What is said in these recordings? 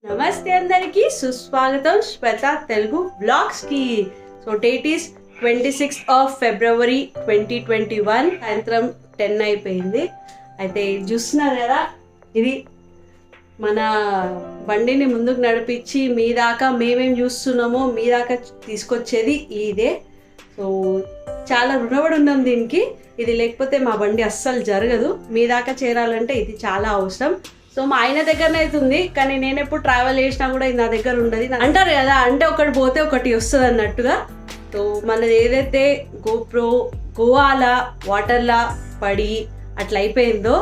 నమస్తే అందరికి సుస్వాగతం శ్వేత తెలుగు బ్లాగ్స్ కి. So date is 26th of February 2021 సాయంత్రం 10 అయిపోయింది. అయితే చూస్తున్నారు కదా, ఇది మన బండిని ముందుకు నడిపించి మీ దాకా మేమేం చూస్తున్నామో మీ దాకా తీసుకొచ్చేది ఇదే. సో చాలా రుణపడి ఉన్నాం దీనికి. ఇది లేకపోతే మా బండి అస్సలు జరగదు. మీ దాకా చేరాలంటే ఇది చాలా అవసరం. సో మా ఆయన దగ్గరనే అవుతుంది, కానీ నేను ఎప్పుడు ట్రావెల్ చేసినా కూడా ఇది నా దగ్గర ఉండదు అంటారు కదా, అంటే ఒకటి పోతే ఒకటి వస్తుంది అన్నట్టుగా. సో మనది ఏదైతే గోప్రో గోవాలా వాటర్లా పడి అట్లా అయిపోయిందో,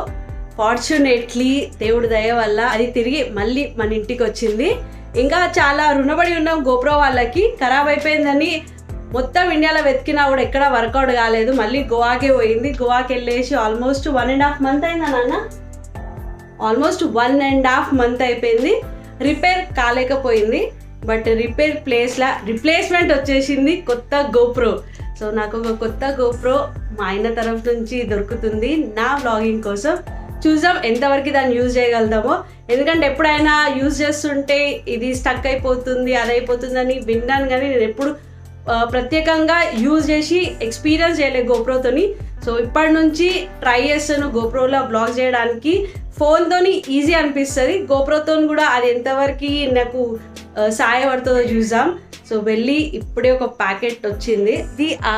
ఫార్చునేట్లీ దేవుడి దయ వల్ల అది తిరిగి మళ్ళీ మన ఇంటికి వచ్చింది. ఇంకా చాలా రుణపడి ఉన్నాం గోప్రో వాళ్ళకి. ఖరాబ్ అయిపోయిందని మొత్తం ఇండియాలో వెతికినా కూడా ఎక్కడ వర్కౌట్ కాలేదు. మళ్ళీ గోవాకే పోయింది. గోవాకి వెళ్ళేసి ఆల్మోస్ట్ 1.5 month అయిందా నాన్న? ఆల్మోస్ట్ 1.5 month అయిపోయింది. రిపేర్ కాలేకపోయింది, బట్ రిపేర్ ప్లేస్లా రిప్లేస్మెంట్ వచ్చేసింది కొత్త గోప్రో. సో నాకు ఒక కొత్త గోప్రో మా ఆయన తరఫు నుంచి దొరుకుతుంది నా వ్లాగింగ్ కోసం. చూద్దాం ఎంతవరకు దాన్ని యూజ్ చేయగలుగుతామో. ఎందుకంటే ఎప్పుడైనా యూజ్ చేస్తుంటే ఇది స్టక్ అయిపోతుంది అది అయిపోతుంది అని విన్నాను, కానీ నేను ఎప్పుడు ప్రత్యేకంగా యూజ్ చేసి ఎక్స్పీరియన్స్ చేయలేదు గోప్రోతోని. సో ఇప్పటి నుంచి ట్రై చేస్తాను గోప్రోలో బ్లాగ్ చేయడానికి. ఫోన్తోని ఈజీ అనిపిస్తుంది, గోప్రోతో కూడా అది ఎంతవరకు నాకు సహాయపడుతుందో చూద్దాం. సో వెళ్ళి ఇప్పుడే ఒక ప్యాకెట్ వచ్చింది. ఇది ఆ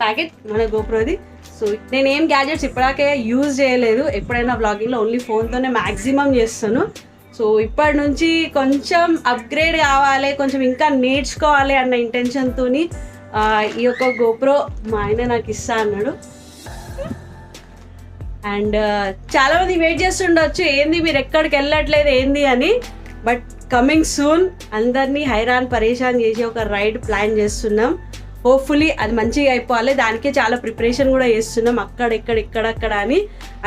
ప్యాకెట్ మన గోప్రోది. సో నేను ఏం గ్యాజెట్స్ ఇప్పటికే యూజ్ చేయలేదు. ఎప్పుడైనా బ్లాగింగ్లో ఓన్లీ ఫోన్తోనే మ్యాక్సిమం చేస్తాను. సో ఇప్పటి నుంచి కొంచెం అప్గ్రేడ్ కావాలి, కొంచెం ఇంకా నేర్చుకోవాలి అన్న ఇంటెన్షన్తో ఈ యొక్క గోప్రో మా ఆయన నాకు ఇస్తా అన్నాడు. అండ్ చాలామంది వెయిట్ చేస్తుండొచ్చు, ఏంది మీరు ఎక్కడికి వెళ్ళట్లేదు ఏంది అని. But coming soon. అందరినీ హైరాన్ పరేషాన్ చేసి ఒక రైడ్ ప్లాన్ చేస్తున్నాం. హోప్ఫుల్లీ అది మంచిగా అయిపోవాలి. దానికే చాలా ప్రిపరేషన్ కూడా చేస్తున్నాం, అక్కడెక్కడ అని.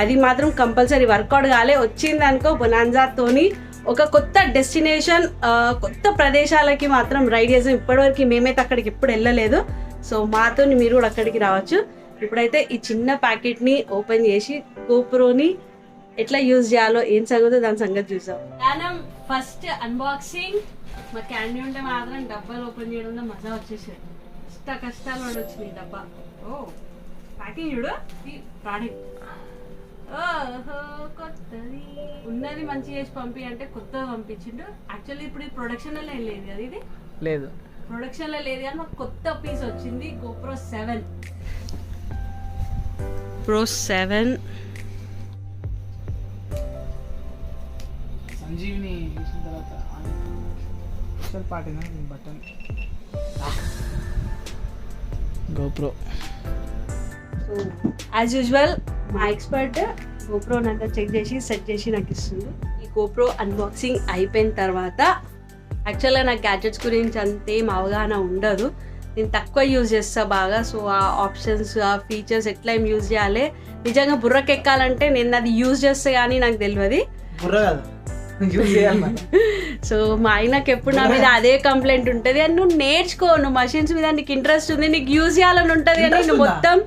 అది మాత్రం కంపల్సరీ వర్కౌట్ కాలే. వచ్చింది అనుకో బొనాన్జాతోని ఒక కొత్త డెస్టినేషన్, కొత్త ప్రదేశాలకి మాత్రం రైడ్ చేసాం. ఇప్పటివరకు మేమైతే అక్కడికి ఎప్పుడు వెళ్ళలేదు. సో మాతో మీరు కూడా అక్కడికి రావచ్చు. ఇప్పుడైతే ఈ చిన్న ప్యాకెట్ని ఓపెన్ చేసి గోప్రోని ఎట్లా యూజ్ చేయాలో ఏం సంగతో దాని సంగతి చూసాం. మనం ఫస్ట్ అన్బాక్సింగ్. మా క్యాండీ ఉంటే మాత్రం డబ్బాలు ఓపెన్ చేయడంలో మజా వచ్చేసేది. కష్టాలు పడి వచ్చినాయి డబ్బా. ఓ ప్యాకింగ్ చూడు, ఈ ప్రోడక్ట్ ఓహో కొత్తది ఉన్నది మంచి చేసి పంపి అంటే కొత్తది పంపించిండు. యాక్చువల్లీ ఇప్పుడు ఇది ప్రొడక్షన్లో లేదు కదా, ఇది లేదు ప్రొడక్షన్లో లేదు కానీ మాకు కొత్త పీస్ వచ్చింది. గోప్రో 7 Pro 7 సంజీవిని చూసిన తర్వాత అసలు పాటిన button GoPro. So as usual మా ఎక్స్పర్ట్ గోప్రోని అంతా చెక్ చేసి సెట్ చేసి నాకు ఇస్తుంది. ఈ గోప్రో అన్బాక్సింగ్ అయిపోయిన తర్వాత యాక్చువల్గా నాకు గ్యాడ్జెట్స్ గురించి అంతేం అవగాహన ఉండదు. నేను తక్కువ యూజ్ చేస్తా బాగా. సో ఆ ఆప్షన్స్ ఆ ఫీచర్స్ ఎట్లా ఏం యూజ్ చేయాలి, నిజంగా బుర్రకెక్కాలంటే నేను అది యూజ్ చేస్తే కానీ నాకు తెలియదు. సో మా ఆయనకి ఎప్పుడు నా మీద అదే కంప్లైంట్ ఉంటుంది, అని నువ్వు నేర్చుకో, నువ్వు మషిన్స్ మీద నీకు ఇంట్రెస్ట్ ఉంది, నీకు యూజ్ చేయాలని ఉంటుంది కానీ నువ్వు మొత్తం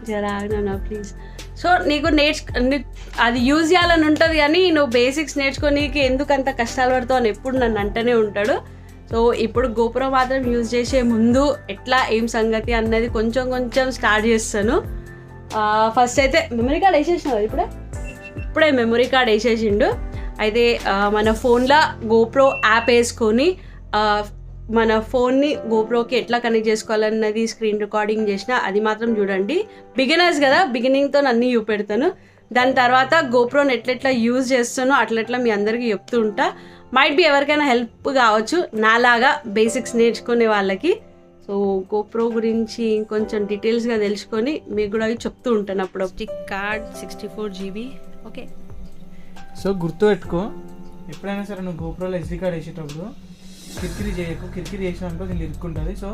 జరా ప్లీజ్. సో నీకు అది యూజ్ చేయాలని ఉంటుంది కానీ నువ్వు బేసిక్స్ నేర్చుకోనీకి ఎందుకు అంత కష్టాలు పడతావు అని ఎప్పుడు నన్ను అంటూనే ఉంటాడు. సో ఇప్పుడు గోప్రో మాత్రం యూజ్ చేసే ముందు ఎట్లా ఏం సంగతి అన్నది కొంచెం స్టార్ట్ చేస్తాను. ఫస్ట్ అయితే మెమరీ కార్డ్ వేసేసినావు ఇప్పుడే మెమరీ కార్డ్ వేసేసిండు. అయితే మన ఫోన్లో గోప్రో యాప్ వేసుకొని మన ఫోన్ని గోప్రోకి ఎట్లా కనెక్ట్ చేసుకోవాలన్నది స్క్రీన్ రికార్డింగ్ చేసిన, అది మాత్రం చూడండి. బిగినర్స్ కదా, బిగినింగ్తో అన్నీ చూపెడతాను. దాని తర్వాత గోప్రోని ఎట్లెట్లా యూజ్ చేస్తానో అట్లెట్లా మీ అందరికీ చెప్తూ ఉంటా. మైట్ బి ఎవరికైనా హెల్ప్ కావచ్చు నాలాగా బేసిక్స్ నేర్చుకునే వాళ్ళకి. సో గోప్రో గురించి ఇంకొంచెం డీటెయిల్స్గా తెలుసుకొని మీకు కూడా అవి చెప్తూ ఉంటాను అప్పుడు. Stick card 64 GB. Okay, so గుర్తుపెట్టుకో, ఎప్పుడైనా సరే నువ్వు గోప్రోలో SD కార్డ్ వేసేటప్పుడు కిరికిరి చేయకు. కిరికిరి చేసినప్పుడు దీన్ని ఇరుక్కుంటుంది. సో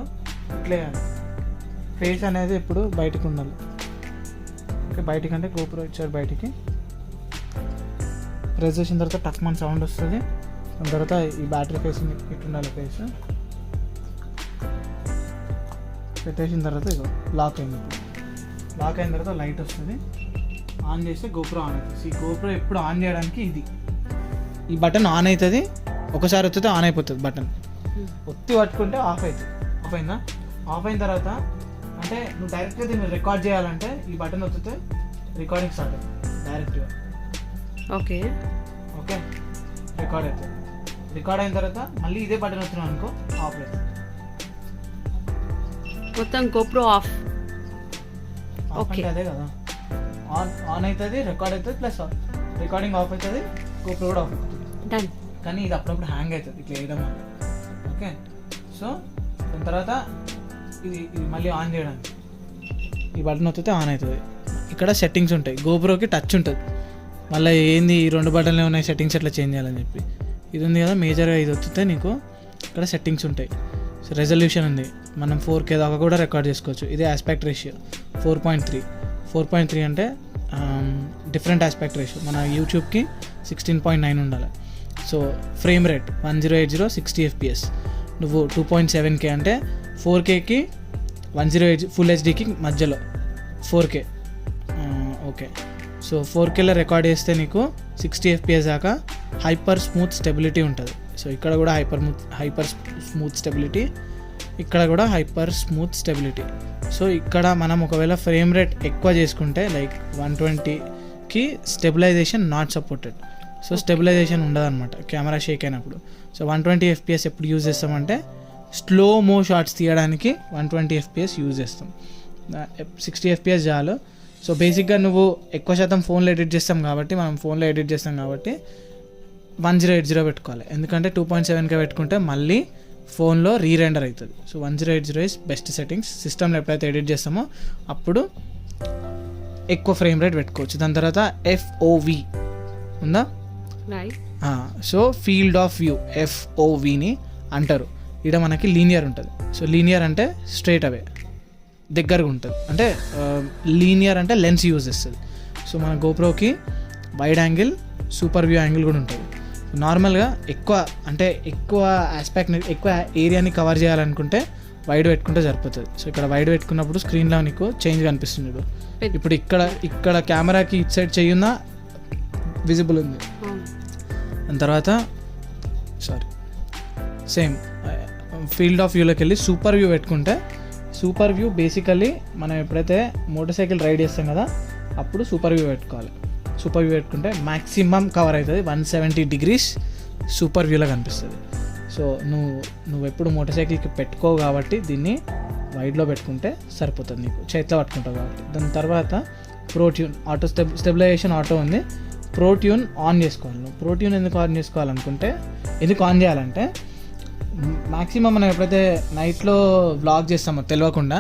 ఇట్లే ఫేస్ అనేది ఎప్పుడు బయటకు ఉండాలి. ఓకే, బయటికి అంటే గోప్రో ఇచ్చారు బయటికి. ప్రెస్ చేసిన తర్వాత టక్ మన సౌండ్ వస్తుంది. దాని తర్వాత ఈ బ్యాటరీ ఫేస్ ఇటు ఉండాలి. ఫేస్ పెట్టేసిన తర్వాత ఇగో లాక్ అయింది. లాక్ అయిన తర్వాత లైట్ వస్తుంది. ఆన్ చేస్తే గోప్రో ఆన్ అవుతుంది. ఈ గోప్రో ఎప్పుడు ఆన్ చేయడానికి ఇది ఈ బటన్ ఆన్ అవుతుంది, ఒకసారి వచ్చితే ఆన్ అయిపోతుంది బటన్. ఒత్తి పట్టుకుంటే ఆఫ్ అవుతుంది. ఆఫ్ అయిందా? ఆఫ్ అయిన తర్వాత అంటే నువ్వు డైరెక్ట్గా దీన్ని రికార్డ్ చేయాలంటే ఈ బటన్ వచ్చితే రికార్డింగ్ స్టార్ట్ అవుతుంది డైరెక్ట్గా. ఓకే ఓకే, రికార్డ్ అవుతుంది. రికార్డ్ అయిన తర్వాత మళ్ళీ ఇదే బటన్ వచ్చినాం అనుకో, ఆఫ్ అవుతుంది. మొత్తం GoPro ఆఫ్. Of Okay. అంటే అదే కదా, ఆన్ అవుతుంది, రికార్డ్ అవుతుంది, ప్లస్ రికార్డింగ్ ఆఫ్ అవుతుంది, GoPro కూడా ఆఫ్ అవుతుంది. డన్. కానీ ఇది అప్పుడప్పుడు హ్యాంగ్ అవుతుంది ఇట్లా వేయడం వల్ల. ఓకే, సో దాని తర్వాత ఇది మళ్ళీ ఆన్ చేయడానికి ఈ బటన్ వస్తే ఆన్ అవుతుంది. ఇక్కడ సెట్టింగ్స్ ఉంటాయి, GoProకి టచ్ ఉంటుంది. మళ్ళీ ఏంది ఈ 2 బటన్లే ఉన్నాయి సెట్టింగ్స్ ఎట్లా చేంజ్ చేయాలని చెప్పి. ఇది ఉంది కదా మేజర్గా, ఇది వస్తే నీకు ఇక్కడ సెట్టింగ్స్ ఉంటాయి. సో రెజల్యూషన్ ఉంది, మనం 4K దాకా కూడా రికార్డ్ చేసుకోవచ్చు. ఇది ఆస్పెక్ట్ రేషియో 4.3 అంటే డిఫరెంట్ ఆస్పెక్ట్ రేషియో. మన యూట్యూబ్కి 16.9 ఉండాలి. So frame rate 1080 60 FPS. నువ్వు 2.7K అంటే 4Kకి 1080 ఫుల్ హెచ్డీకి మధ్యలో 4K. ఓకే, సో 4Kలో రికార్డ్ చేస్తే నీకు 60 FPS దాకా హైపర్ స్మూత్ స్టెబిలిటీ ఉంటుంది. సో ఇక్కడ కూడా హైపర్ స్మూత్ స్టెబిలిటీ, ఇక్కడ కూడా హైపర్ స్మూత్ స్టెబిలిటీ. సో ఇక్కడ మనం ఒకవేళ ఫ్రేమ్ రేట్ ఎక్కువ చేసుకుంటే లైక్ 120కి stabilisation not supported. So stabilisation ఉండదు అనమాట కెమెరా షేక్ అయినప్పుడు. సో 120 FPS ఎప్పుడు యూజ్ చేస్తామంటే స్లో మో షాట్స్ తీయడానికి 120 FPS యూజ్ చేస్తాం. 60 FPS చాలు. సో బేసిక్గా నువ్వు ఎక్కువ శాతం ఫోన్లో ఎడిట్ చేస్తాం కాబట్టి, మనం ఫోన్లో ఎడిట్ చేస్తాం కాబట్టి 1080 పెట్టుకోవాలి. ఎందుకంటే 2.7K పెట్టుకుంటే మళ్ళీ ఫోన్లో రీరెండర్ అవుతుంది. So 1080 is best settings. సిస్టమ్లో ఎప్పుడైతే ఎడిట్ చేస్తామో అప్పుడు ఎక్కువ ఫ్రేమ్ రేట్ పెట్టుకోవచ్చు. దాని తర్వాత FOV ఉందా? సో ఫీల్డ్ ఆఫ్ వ్యూ FOVని అంటారు. ఇక్కడ మనకి లీనియర్ ఉంటుంది. సో లీనియర్ అంటే స్ట్రైట్ అవే దగ్గరగా ఉంటుంది, అంటే లీనియర్ అంటే లెన్స్ యూజ్ చేస్తుంది. సో మన GoProకి wide angle, super view angle కూడా ఉంటుంది. నార్మల్గా ఎక్కువ ఆస్పెక్ట్ని, ఎక్కువ ఏరియాని కవర్ చేయాలనుకుంటే వైడ్ పెట్టుకుంటే సరిపోతుంది. సో ఇక్కడ వైడ్ పెట్టుకున్నప్పుడు స్క్రీన్లో నీకు చేంజ్ కనిపిస్తుంది. ఇప్పుడు ఇక్కడ కెమెరాకి ఇటు సైడ్ చెయ్యున్నా విజిబుల్ ఉంది. దాని తర్వాత సేమ్ ఫీల్డ్ ఆఫ్ వ్యూలోకి వెళ్ళి సూపర్ వ్యూ పెట్టుకుంటే, సూపర్ వ్యూ బేసికల్లీ మనం ఎప్పుడైతే మోటార్ సైకిల్ రైడ్ చేస్తాం కదా అప్పుడు సూపర్ వ్యూ పెట్టుకోవాలి. సూపర్ వ్యూ పెట్టుకుంటే మ్యాక్సిమం కవర్ అవుతుంది, 170 degrees సూపర్ వ్యూలో కనిపిస్తుంది. సో నువ్వు ఎప్పుడు మోటార్ సైకిల్కి పెట్టుకోవు కాబట్టి దీన్ని వైడ్లో పెట్టుకుంటే సరిపోతుంది, నీకు చేతిలో పట్టుకుంటావు కాబట్టి. దాని తర్వాత ప్రోట్యూన్ ఆటో స్టెబిలైజేషన్ ఆటో ఉంది. ప్రోట్యూన్ ఆన్ చేసుకోవాలి. నువ్వు ప్రోట్యూన్ ఎందుకు ఆన్ చేసుకోవాలనుకుంటే, ఎందుకు ఆన్ చేయాలంటే మ్యాక్సిమం మనం ఎప్పుడైతే నైట్లో వ్లాగ్ చేస్తామో తెలియకుండా,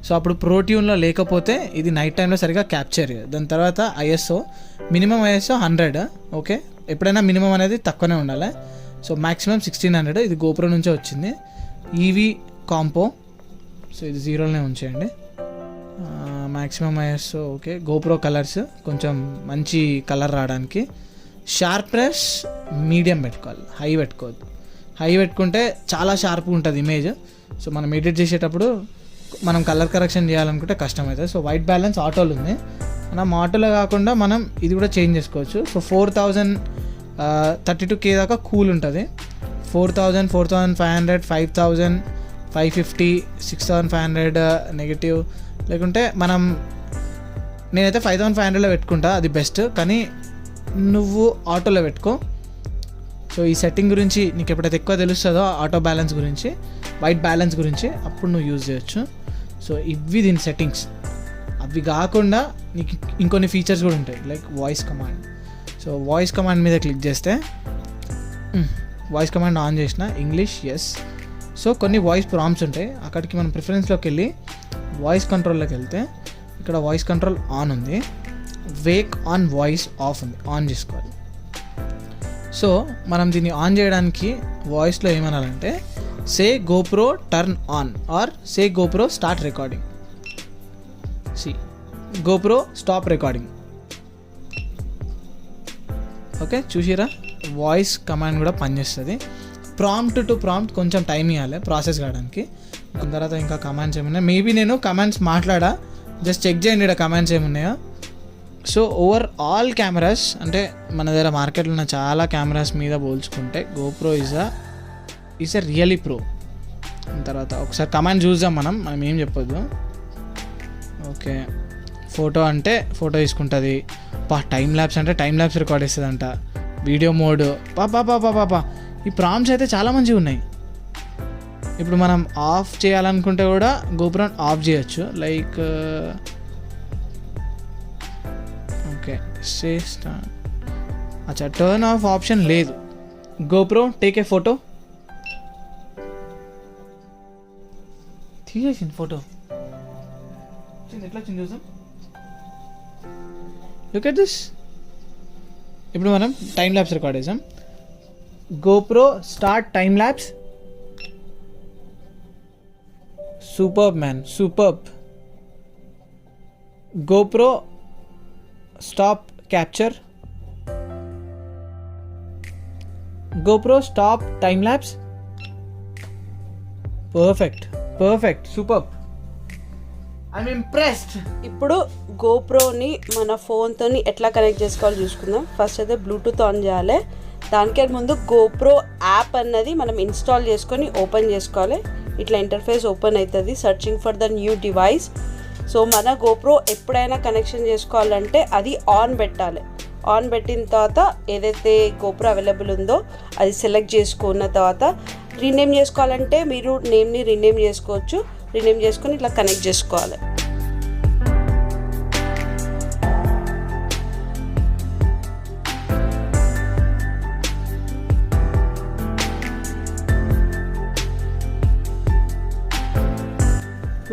సో అప్పుడు ప్రోట్యూన్లో లేకపోతే ఇది నైట్ టైంలో సరిగా క్యాప్చర్. దాని తర్వాత ISO మినిమం ISO 100. ఓకే, ఎప్పుడైనా మినిమం అనేది తక్కువనే ఉండాలి. So maximum 1600. ఇది GoPro నుంచే వచ్చింది. EV కాంపో, సో ఇది 0లోనే ఉంచేయండి. Maximum ISO okay. GoPro colours కొంచెం మంచి కలర్ రావడానికి. షార్ప్నెస్ మీడియం పెట్టుకోవాలి, హై పెట్టుకోవద్దు. హై పెట్టుకుంటే చాలా షార్ప్గా ఉంటుంది ఇమేజ్. సో మనం ఎడిట్ చేసేటప్పుడు మనం కలర్ కరెక్షన్ చేయాలనుకుంటే కష్టమవుతుంది. సో వైట్ బ్యాలెన్స్ ఆటోలు ఉంది. మనం ఆటోలో కాకుండా మనం ఇది కూడా చేంజ్ చేసుకోవచ్చు. సో 4032K దాకా కూల్ ఉంటుంది. 4000, 4500, 5000, 550, 6500 నెగిటివ్. లేకుంటే నేనైతే 5500లో పెట్టుకుంటా, అది బెస్ట్. కానీ నువ్వు ఆటోలో పెట్టుకో. సో ఈ సెట్టింగ్ గురించి నీకు ఎప్పుడైతే ఎక్కువ తెలుస్తుందో ఆటో బ్యాలెన్స్ గురించి, వైట్ బ్యాలెన్స్ గురించి, అప్పుడు నువ్వు యూజ్ చేయొచ్చు. సో ఇవి దీని సెట్టింగ్స్. అవి కాకుండా నీకు ఇంకొన్ని ఫీచర్స్ కూడా ఉంటాయి, like voice command. So voice command మీద క్లిక్ చేస్తే వాయిస్ కమాండ్ ఆన్ చేసిన ఇంగ్లీష్ ఎస్. సో కొన్ని వాయిస్ ప్రాంప్ట్స్ ఉంటాయి, అక్కడికి మనం ప్రిఫరెన్స్లోకి వెళ్ళి వాయిస్ కంట్రోల్లోకి వెళ్తే ఇక్కడ వాయిస్ కంట్రోల్ ఆన్ ఉంది, వేక్ ఆన్ వాయిస్ ఆఫ్ ఉంది, ఆన్ చేసుకోవాలి. సో మనం దీన్ని ఆన్ చేయడానికి వాయిస్లో ఏమనాలంటే say GoPro turn on or say GoPro start recording. GoPro stop recording. Okay, చూసిరా వాయిస్ కమాండ్ కూడా పనిచేస్తుంది. ప్రాంప్ట్ టు ప్రాంప్ట్ కొంచెం టైం ఇవ్వాలి ప్రాసెస్ కావడానికి. దాని తర్వాత ఇంకా కమాండ్స్ ఏమున్నాయి, మేబీ నేను కమాండ్స్ మాట్లాడా, జస్ట్ చెక్ చేయండి ఇక్కడ కమాండ్స్ ఏమున్నాయో. సో ఓవర్ ఆల్ కెమెరాస్ అంటే మన దగ్గర మార్కెట్లో ఉన్న చాలా కెమెరాస్ మీద పోల్చుకుంటే GoPro is a really pro. తర్వాత ఒకసారి కమాండ్ చూద్దాం, మనం ఏం చెప్పొద్దు. ఓకే, ఫోటో అంటే ఫోటో తీసుకుంటుంది, టైం ల్యాబ్స్ అంటే టైం ల్యాబ్స్ రికార్డ్ ఇస్తుంది అంట, వీడియో మోడ్ పాపా. ఈ ప్రాంప్ట్స్ అయితే చాలా మంచిగా ఉన్నాయి. ఇప్పుడు మనం ఆఫ్ చేయాలనుకుంటే కూడా గోప్రో ఆఫ్ చేయొచ్చు. లైక్ ఓకే అచ్చా, టర్న్ ఆఫ్ ఆప్షన్ లేదు. గోప్రో టేక్ ఏ ఫోటో, తీసేసింది ఫోటో. ఎట్లా వచ్చింది చూసాం. Look at this. ఇప్పుడు మనం టైం ల్యాబ్స్ రికార్డ్ చేసాం. GoPro start time labs. Superb man, superb. GoPro stop capture. GoPro stop time labs. Perfect, superb. I'm impressed. ఇప్పుడు గోప్రోని మన ఫోన్తోని ఎట్లా కనెక్ట్ చేసుకోవాలో చూసుకుందాం. ఫస్ట్ అయితే బ్లూటూత్ ఆన్ చేయాలి. దానికే ముందు గోప్రో యాప్ అన్నది మనం ఇన్స్టాల్ చేసుకొని ఓపెన్ చేసుకోవాలి. ఇట్లా ఇంటర్ఫేస్ ఓపెన్ అవుతుంది, searching for the new device. So మన గోప్రో ఎప్పుడైనా కనెక్షన్ చేసుకోవాలంటే అది ఆన్ పెట్టాలి. ఆన్ పెట్టిన తర్వాత ఏదైతే గోప్రో అవైలబుల్ ఉందో అది సెలెక్ట్ చేసుకున్న తర్వాత రీనేమ్ చేసుకోవాలంటే మీరు నేమ్ని రీనేమ్ చేసుకోవచ్చు. రీనేమ్ చేసుకొని ఇట్లా కనెక్ట్ చేసుకోవాలి.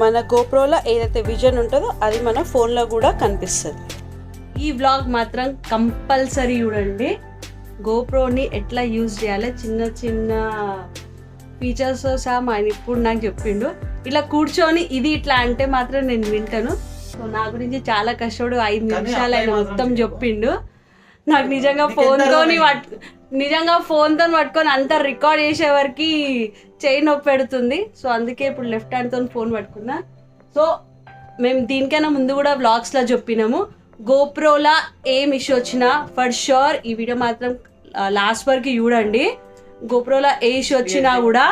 మన గోప్రోలో ఏదైతే విజన్ ఉంటుందో అది మన ఫోన్లో కూడా కనిపిస్తుంది. ఈ వ్లాగ్ మాత్రం కంపల్సరీ చూడండి. గోప్రోని ఎట్లా యూజ్ చేయాలి, చిన్న చిన్న ఫీచర్స్ సహా ఆయన ఇప్పుడు నాకు చెప్పిండు. ఇట్లా కూర్చొని ఇది ఇట్లా అంటే మాత్రం నేను వింటాను. సో నా గురించి చాలా కష్టపడు 5 నిమిషాలు ఆయన మొత్తం చెప్పిండు. నాకు నిజంగా ఫోన్తో పట్టుకొని అంతా రికార్డ్ చేసే వరకు చేయి నొప్పి పెడుతుంది. సో అందుకే ఇప్పుడు లెఫ్ట్ హ్యాండ్తో ఫోన్ పట్టుకున్నా. సో మేము దీనికైనా ముందు కూడా వ్లాగ్స్లో చెప్పినాము, గోప్రోలా ఏం ఇష్యూ వచ్చినా ఫర్ షూర్ ఈ వీడియో మాత్రం లాస్ట్ వరకు చూడండి. గోప్రోలో ఏ ఇష్యూ వచ్చినా కూడా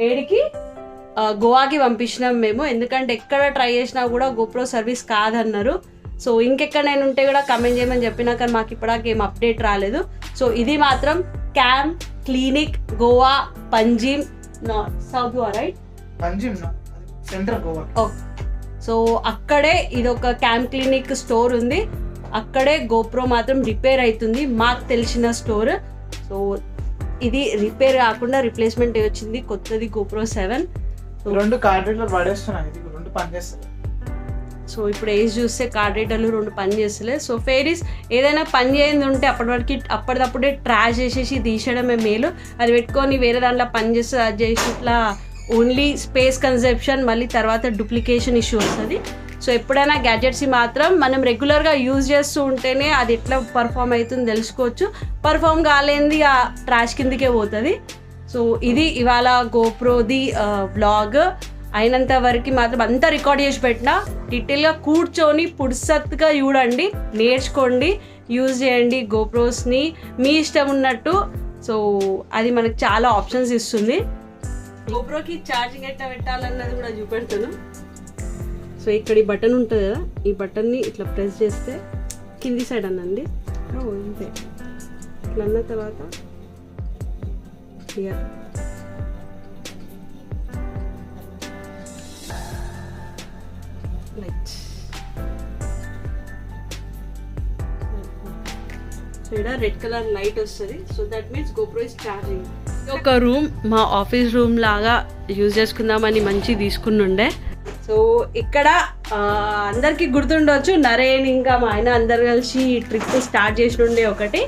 ఏడికి గోవాకి పంపించినాం మేము. ఎందుకంటే ఎక్కడ ట్రై చేసినా కూడా గోప్రో సర్వీస్ కాదన్నారు. సో ఇంకెక్కడ నేను ఉంటే కూడా కమెంట్ చేయమని చెప్పినా కానీ మాకు ఇప్పటిదాకా ఏం అప్డేట్ రాలేదు. సో ఇది మాత్రం cam clinic Goa Panjim south Goa, right? Panjim central Goa. So అక్కడే ఇది ఒక క్యామ్ క్లినిక్ స్టోర్ ఉంది. అక్కడే గోప్రో మాత్రం రిపేర్ అవుతుంది, మాకు తెలిసిన స్టోర్. సో ఇది రిపేర్ కాకుండా రిప్లేస్మెంట్ వచ్చింది కొత్తది గోప్రో 7. 2 కార్డులు పడేస్తున్నాయి, 2 పనిచేస్తాయి. సో ఇప్పుడు ఏజ్ చూస్తే కార్డ్ రీడర్లు 2 పని చేస్తలే. సో ఫేరీస్ ఏదైనా పని చేయంది ఉంటే అప్పటిదప్పుడే ట్రాష్ చేసేసి తీసేయడమే మేలు. అది పెట్టుకొని వేరే దాంట్లో పని చేస్తే అది చేసి ఇట్లా ఓన్లీ స్పేస్ కన్సెప్షన్, మళ్ళీ తర్వాత డూప్లికేషన్ ఇష్యూ వస్తుంది. సో ఎప్పుడైనా గ్యాడ్జెట్స్ మాత్రం మనం రెగ్యులర్గా యూజ్ చేస్తూ ఉంటేనే అది ఎట్లా పర్ఫామ్ అవుతుంది తెలుసుకోవచ్చు. పర్ఫామ్ కాలేంది ఆ ట్రాష్ కిందకే పోతుంది. సో ఇది ఇవాళ గోప్రోది వ్లాగ్. అయినంత వరకు మాత్రం అంతా రికార్డ్ చేసి పెట్టినా, డీటెయిల్గా కూర్చొని పుడుసత్తుగా చూడండి, నేర్చుకోండి, యూజ్ చేయండి గోప్రోస్ని మీ ఇష్టం ఉన్నట్టు. సో అది మనకు చాలా ఆప్షన్స్ ఇస్తుంది. గోప్రోకి ఛార్జింగ్ ఎట్లా పెట్టాలన్నది కూడా చూపెడతాను. సో ఇక్కడ ఈ బటన్ ఉంటుంది కదా, ఈ బటన్ని ఇట్లా ప్రెస్ చేస్తే కింది సైడ్ అనండి, అంతే. ఇట్లా అన్న తర్వాత లైట్. సో ఇక్కడ రెడ్ కలర్ లైట్ వస్తుంది. So that means GoPro is charging. ఒక రూమ్ మా ఆఫీస్ రూమ్ లాగా యూజ్ చేసుకుందామని మంచి తీసుకున్నుండే. సో ఇక్కడ అందరికీ గుర్తుండవచ్చు, నరేన్ ఇంకా మా ఆయన అందరు కలిసి ట్రిప్ స్టార్ట్ చేసినుండే ఒకటి.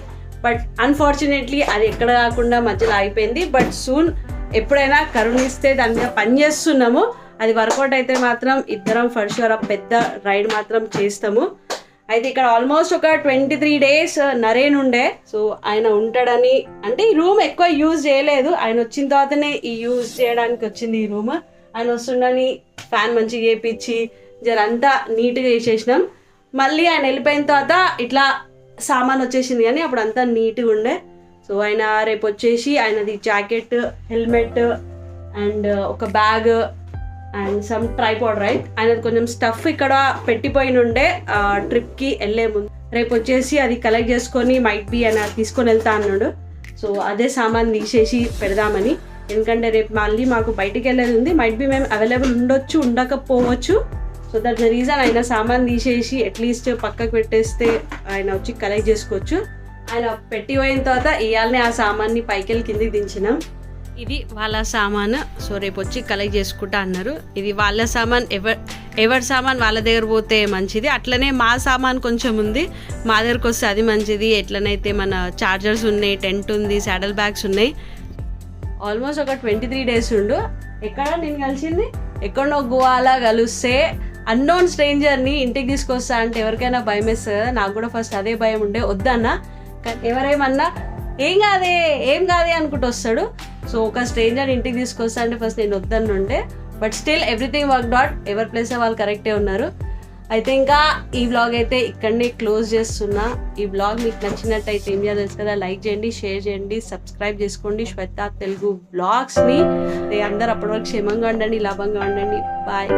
బట్ అన్ఫార్చునేట్లీ అది ఎక్కడ కాకుండా మధ్యలో అయిపోయింది. బట్ సూన్ ఎప్పుడైనా కరుణిస్తే దాని మీద పని చేస్తున్నాము. అది వర్కౌట్ అయితే మాత్రం ఇద్దరం ఫర్ షూర్ పెద్ద రైడ్ మాత్రం చేస్తాము. అయితే ఇక్కడ ఆల్మోస్ట్ ఒక 23 days నరేన్ ఉండే. సో ఆయన ఉంటాడని, అంటే ఈ రూమ్ ఎక్కువ యూజ్ చేయలేదు, ఆయన వచ్చిన తర్వాతనే ఈ యూజ్ చేయడానికి వచ్చింది ఈ రూమ్. ఆయన వస్తుండని ఫ్యాన్ మంచిగా చేయించి జరంతా నీట్గా చేసేసినాం. మళ్ళీ ఆయన వెళ్ళిపోయిన తర్వాత ఇట్లా సామాన్ వచ్చేసింది, కానీ అప్పుడు అంతా నీట్గా ఉండే. సో ఆయన రేపు వచ్చేసి ఆయనది జాకెట్, హెల్మెట్ అండ్ ఒక bag and some tripod, right? ఆయనది కొంచెం స్టఫ్ ఇక్కడ పెట్టిపోయిన ఉండే ట్రిప్కి వెళ్ళే ముందు. రేపు వచ్చేసి అది కలెక్ట్ చేసుకొని మైట్ బి ఆయన తీసుకొని వెళ్తా అన్నాడు. సో అదే సామాన్ తీసేసి పెడదామని, ఎందుకంటే రేపు మళ్ళీ మాకు బయటికి వెళ్ళేది ఉంది. మైట్ బి మేము అవైలబుల్ ఉండొచ్చు, ఉండకపోవచ్చు. సో దట్ ద రీజన్ ఆయన సామాన్ తీసేసి అట్లీస్ట్ పక్కకు పెట్టేస్తే ఆయన వచ్చి కలెక్ట్ చేసుకోవచ్చు. ఆయన పెట్టిపోయిన తర్వాత ఇవాళనే ఆ సామాన్ని పైకెళ్ళి కిందికి దించినాం. ఇది వాళ్ళ సామాన్. సో రేపు వచ్చి కలెక్ట్ చేసుకుంటా అన్నారు. ఇది వాళ్ళ సామాన్, ఎవరి సామాన్ వాళ్ళ దగ్గర పోతే మంచిది. అట్లనే మా సామాన్ కొంచెం ఉంది, మా దగ్గరకు వస్తే అది మంచిది. ఎట్లనైతే మన చార్జర్స్ ఉన్నాయి, టెంట్ ఉంది, సాడల్ బ్యాగ్స్ ఉన్నాయి. ఆల్మోస్ట్ ఒక 23 days ఉండు. ఎక్కడ నేను కలిసింది, ఎక్కడో గోవాలా కలిస్తే అన్నోన్ స్ట్రేంజర్ని ఇంటికి తీసుకొస్తా అంటే ఎవరికైనా భయం వేస్తుంది కదా. నాకు కూడా ఫస్ట్ అదే భయం ఉండే, వద్దన్నా. కానీ ఎవరేమన్నా ఏం కాదే అనుకుంటూ వస్తాడు. సో ఒక స్ట్రేంజర్ ఇంటికి తీసుకొస్తా అంటే ఫస్ట్ నేను వద్దనుండే. But still everything worked out. ఎవరి ప్లేస్ వాళ్ళు కరెక్టే ఉన్నారు. అయితే ఇంకా ఈ వ్లాగ్ అయితే ఇక్కడనే క్లోజ్ చేస్తున్నా. ఈ వ్లాగ్ మీకు నచ్చినట్టయితే ఏం చేయాలి తెలుసు కదా, లైక్ చేయండి, షేర్ చేయండి, సబ్స్క్రైబ్ చేసుకోండి శ్వేత తెలుగు వ్లాగ్స్ని. అందరూ అప్పటి వరకు క్షేమంగా ఉండండి, లాభంగా ఉండండి. బాయ్.